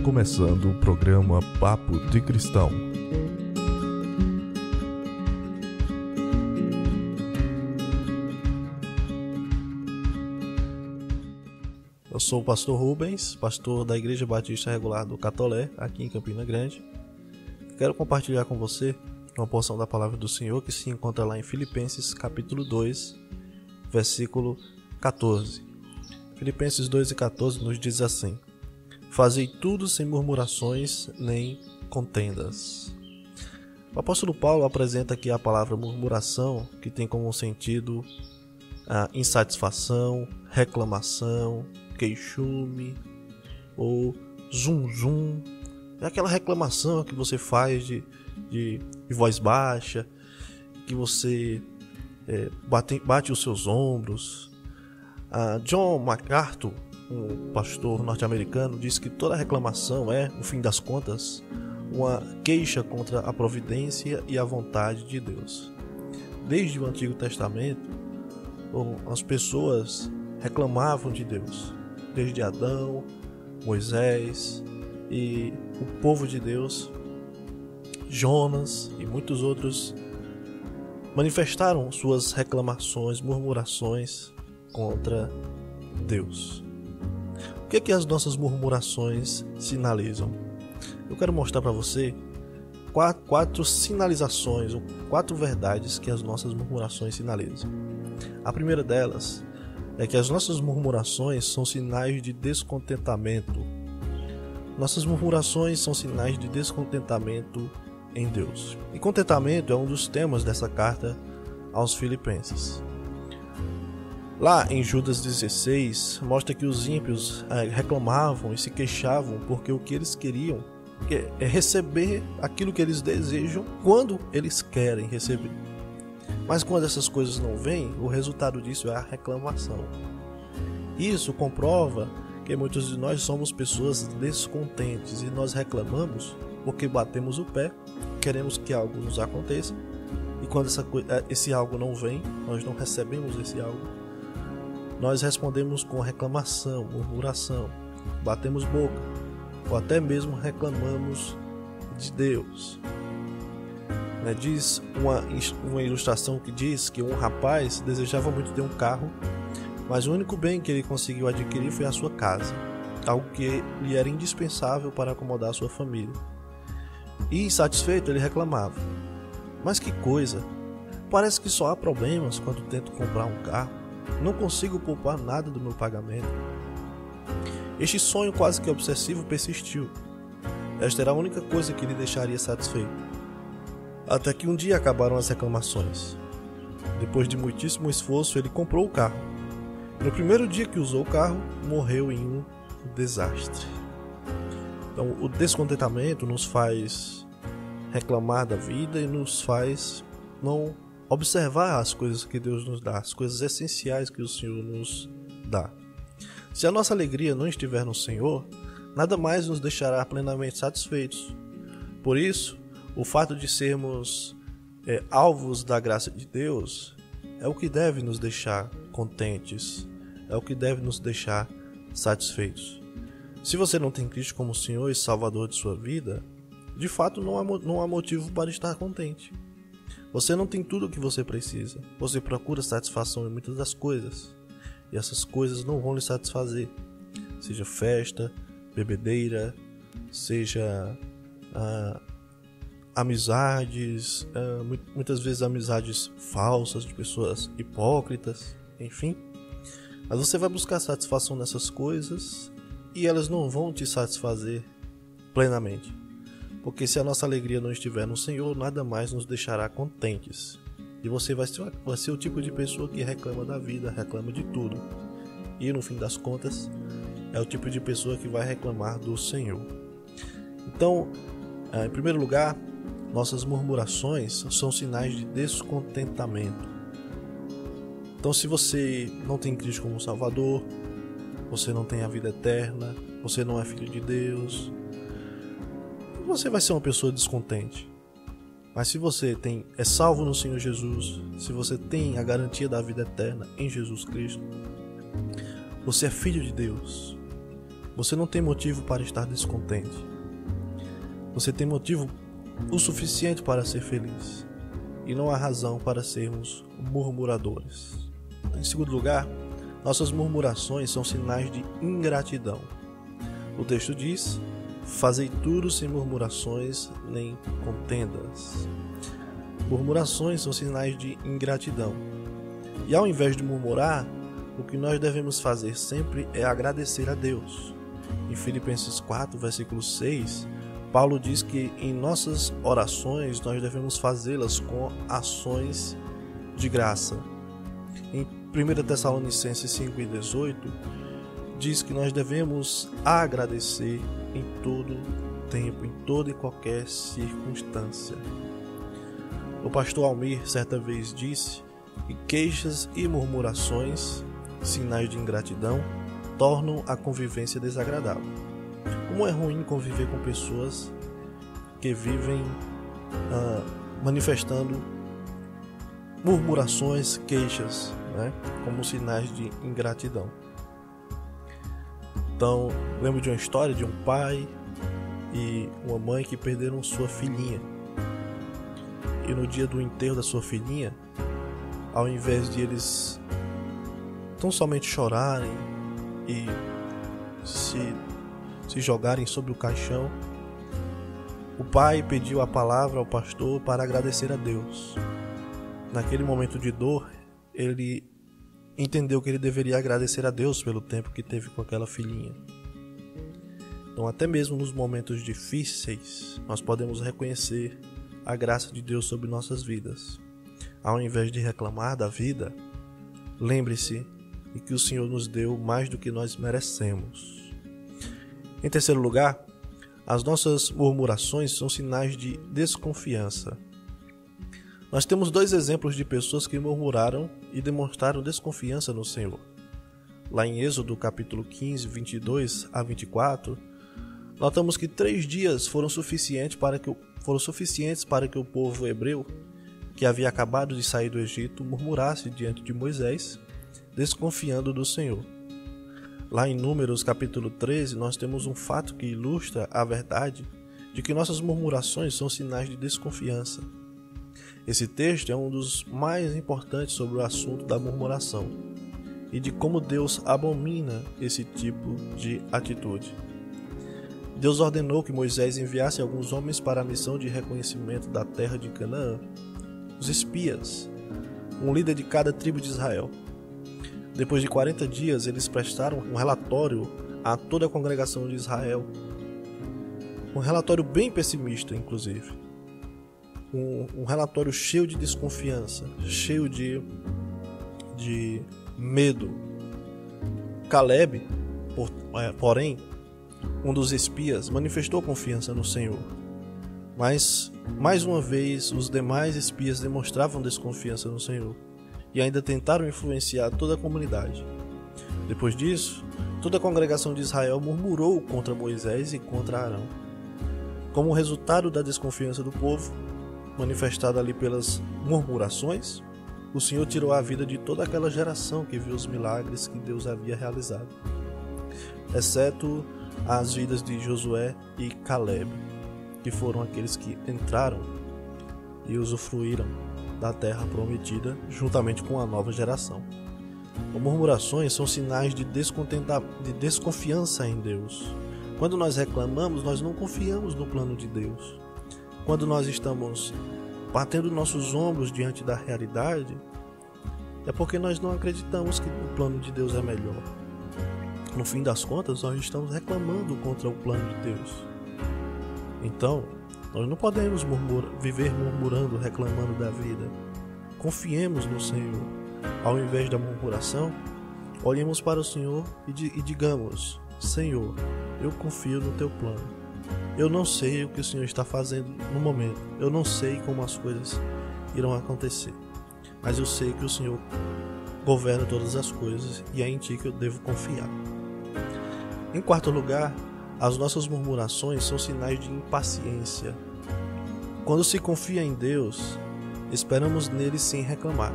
começando o programa Papo de Cristão. Eu sou o pastor Rubens, pastor da Igreja Batista Regular do Catolé, aqui em Campina Grande. Quero compartilhar com você uma porção da palavra do Senhor que se encontra lá em Filipenses capítulo 2, versículo 14. Filipenses 2:14 nos diz assim: Fazei tudo sem murmurações nem contendas. O apóstolo Paulo apresenta aqui a palavra murmuração, que tem como sentido a insatisfação, reclamação, queixume ou zum. É aquela reclamação que você faz de voz baixa, que você bate os seus ombros. John MacArthur, um pastor norte-americano, diz que toda reclamação é, no fim das contas, uma queixa contra a providência e a vontade de Deus. Desde o Antigo Testamento, as pessoas reclamavam de Deus. Desde Adão, Moisés e o povo de Deus, Jonas e muitos outros manifestaram suas reclamações, murmurações contra Deus. O que é que as nossas murmurações sinalizam? Eu quero mostrar para você quatro sinalizações, ou 4 verdades que as nossas murmurações sinalizam. A primeira delas é que as nossas murmurações são sinais de descontentamento. Nossas murmurações são sinais de descontentamento em Deus. E contentamento é um dos temas dessa carta aos Filipenses. Lá em Judas 16, mostra que os ímpios reclamavam e se queixavam porque o que eles queriam é receber aquilo que eles desejam quando eles querem receber. Mas quando essas coisas não vêm, o resultado disso é a reclamação. Isso comprova que muitos de nós somos pessoas descontentes e nós reclamamos porque batemos o pé, queremos que algo nos aconteça, e quando esse algo não vem, nós não recebemos esse algo, nós respondemos com reclamação, murmuração, batemos boca, ou até mesmo reclamamos de Deus. Diz uma ilustração que diz que um rapaz desejava muito ter um carro, mas o único bem que ele conseguiu adquirir foi a sua casa, algo que lhe era indispensável para acomodar a sua família. E insatisfeito ele reclamava: mas que coisa, parece que só há problemas quando tento comprar um carro, não consigo poupar nada do meu pagamento. Este sonho quase que obsessivo persistiu. Esta era a única coisa que lhe deixaria satisfeito. Até que um dia acabaram as reclamações. Depois de muitíssimo esforço, ele comprou o carro. No primeiro dia que usou o carro, morreu em um desastre. Então, o descontentamento nos faz reclamar da vida e nos faz não observar as coisas que Deus nos dá, as coisas essenciais que o Senhor nos dá. Se a nossa alegria não estiver no Senhor, nada mais nos deixará plenamente satisfeitos. Por isso, o fato de sermos alvos da graça de Deus é o que deve nos deixar contentes, é o que deve nos deixar satisfeitos. Se você não tem Cristo como Senhor e Salvador de sua vida, de fato não há motivo para estar contente. Você não tem tudo o que você precisa. Você procura satisfação em muitas das coisas, e essas coisas não vão lhe satisfazer. Seja festa, bebedeira, seja amizades, muitas vezes amizades falsas de pessoas hipócritas, enfim. Mas você vai buscar satisfação nessas coisas e elas não vão te satisfazer plenamente. Porque se a nossa alegria não estiver no Senhor, nada mais nos deixará contentes. E você vai ser o tipo de pessoa que reclama da vida, reclama de tudo. E no fim das contas, é o tipo de pessoa que vai reclamar do Senhor. Então, em primeiro lugar, nossas murmurações são sinais de descontentamento. Então, se você não tem Cristo como Salvador, você não tem a vida eterna, você não é filho de Deus, você vai ser uma pessoa descontente. Mas se você é salvo no Senhor Jesus, se você tem a garantia da vida eterna em Jesus Cristo, você é filho de Deus. Você não tem motivo para estar descontente. Você tem motivo o suficiente para ser feliz. E não há razão para sermos murmuradores. Em segundo lugar, nossas murmurações são sinais de ingratidão. O texto diz: fazei tudo sem murmurações nem contendas. Murmurações são sinais de ingratidão. E ao invés de murmurar, o que nós devemos fazer sempre é agradecer a Deus. Em Filipenses 4, versículo 6, Paulo diz que em nossas orações nós devemos fazê-las com ações de graça. Em 1 Tessalonicenses 5:18 diz que nós devemos agradecer em todo tempo, em toda e qualquer circunstância. O pastor Almir certa vez disse que queixas e murmurações, sinais de ingratidão, tornam a convivência desagradável. Como é ruim conviver com pessoas que vivem manifestando murmurações, queixas, né, como sinais de ingratidão. Então, lembro de uma história de um pai e uma mãe que perderam sua filhinha. E no dia do enterro da sua filhinha, ao invés de eles tão somente chorarem e se jogarem sobre o caixão, o pai pediu a palavra ao pastor para agradecer a Deus. Naquele momento de dor, ele entendeu que ele deveria agradecer a Deus pelo tempo que teve com aquela filhinha. Então, até mesmo nos momentos difíceis, nós podemos reconhecer a graça de Deus sobre nossas vidas. Ao invés de reclamar da vida, lembre-se de que o Senhor nos deu mais do que nós merecemos. Em terceiro lugar, as nossas murmurações são sinais de desconfiança. Nós temos dois exemplos de pessoas que murmuraram e demonstraram desconfiança no Senhor. Lá em Êxodo capítulo 15, 22 a 24, notamos que 3 dias foram suficientes para que o povo hebreu, que havia acabado de sair do Egito, murmurasse diante de Moisés, desconfiando do Senhor. Lá em Números capítulo 13, nós temos um fato que ilustra a verdade de que nossas murmurações são sinais de desconfiança. Esse texto é um dos mais importantes sobre o assunto da murmuração e de como Deus abomina esse tipo de atitude. Deus ordenou que Moisés enviasse alguns homens para a missão de reconhecimento da terra de Canaã, os espias, um líder de cada tribo de Israel. Depois de 40 dias, eles prestaram um relatório a toda a congregação de Israel. Um relatório bem pessimista, inclusive. Um relatório cheio de desconfiança, cheio de medo. Caleb, porém, um dos espias, manifestou confiança no Senhor. Mas, mais uma vez, os demais espias demonstravam desconfiança no Senhor e ainda tentaram influenciar toda a comunidade. Depois disso, toda a congregação de Israel murmurou contra Moisés e contra Arão. Como resultado da desconfiança do povo, manifestada ali pelas murmurações, o Senhor tirou a vida de toda aquela geração que viu os milagres que Deus havia realizado, exceto as vidas de Josué e Caleb, que foram aqueles que entraram e usufruíram da terra prometida juntamente com a nova geração. As murmurações são sinais de desconfiança em Deus. Quando nós reclamamos, nós não confiamos no plano de Deus. Quando nós estamos batendo nossos ombros diante da realidade, é porque nós não acreditamos que o plano de Deus é melhor. No fim das contas, nós estamos reclamando contra o plano de Deus. Então, nós não podemos viver murmurando, reclamando da vida. Confiemos no Senhor. Ao invés da murmuração, olhemos para o Senhor e digamos: Senhor, eu confio no Teu plano. Eu não sei o que o Senhor está fazendo no momento. Eu não sei como as coisas irão acontecer. Mas eu sei que o Senhor governa todas as coisas e é em Ti que eu devo confiar. Em quarto lugar, as nossas murmurações são sinais de impaciência. Quando se confia em Deus, esperamos nele sem reclamar.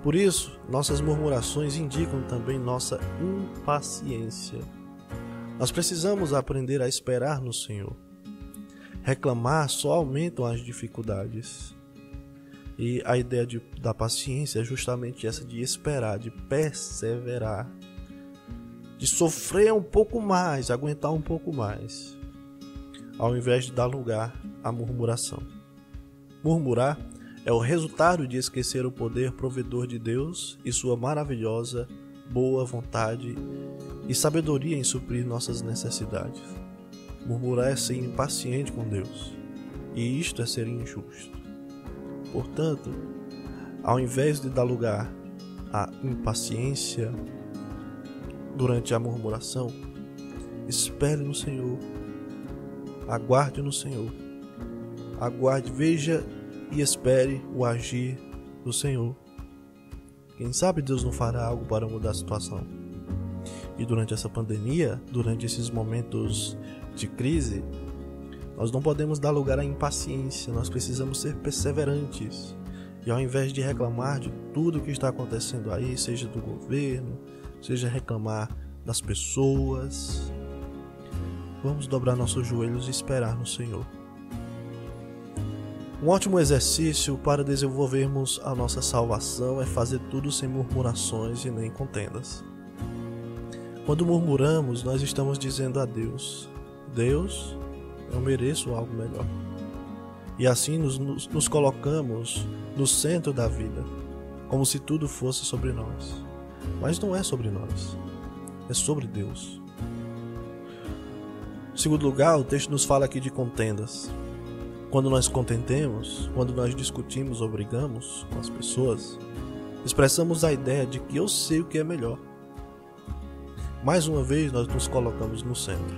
Por isso, nossas murmurações indicam também nossa impaciência. Nós precisamos aprender a esperar no Senhor. Reclamar só aumentam as dificuldades. E a ideia da paciência é justamente essa, de esperar, de perseverar, de sofrer um pouco mais, aguentar um pouco mais, ao invés de dar lugar à murmuração. Murmurar é o resultado de esquecer o poder provedor de Deus e sua maravilhosa, boa vontade e sabedoria em suprir nossas necessidades. Murmurar é ser impaciente com Deus, e isto é ser injusto. Portanto, ao invés de dar lugar à impaciência durante a murmuração, espere no Senhor, aguarde no Senhor, aguarde, veja e espere o agir do Senhor. Quem sabe Deus não fará algo para mudar a situação. E durante essa pandemia, durante esses momentos de crise, nós não podemos dar lugar à impaciência, nós precisamos ser perseverantes. E ao invés de reclamar de tudo que está acontecendo aí, seja do governo, seja reclamar das pessoas, vamos dobrar nossos joelhos e esperar no Senhor. Um ótimo exercício para desenvolvermos a nossa salvação é fazer tudo sem murmurações e nem contendas. Quando murmuramos, nós estamos dizendo a Deus: Deus, eu mereço algo melhor. E assim nos colocamos no centro da vida, como se tudo fosse sobre nós. Mas não é sobre nós, é sobre Deus. Em segundo lugar, o texto nos fala aqui de contendas. Quando nós contendemos, quando nós discutimos ou brigamos com as pessoas, expressamos a ideia de que eu sei o que é melhor. Mais uma vez, nós nos colocamos no centro.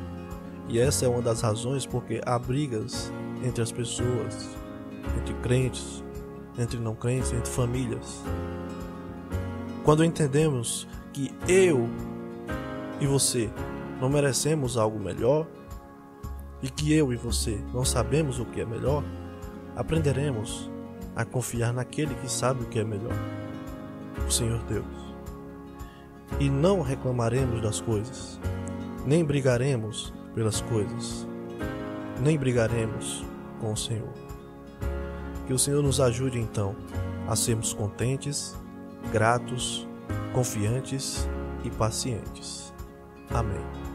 E essa é uma das razões porque há brigas entre as pessoas, entre crentes, entre não crentes, entre famílias. Quando entendemos que eu e você não merecemos algo melhor, e que eu e você não sabemos o que é melhor, aprenderemos a confiar naquele que sabe o que é melhor, o Senhor Deus. E não reclamaremos das coisas, nem brigaremos pelas coisas, nem brigaremos com o Senhor. Que o Senhor nos ajude então a sermos contentes, gratos, confiantes e pacientes. Amém.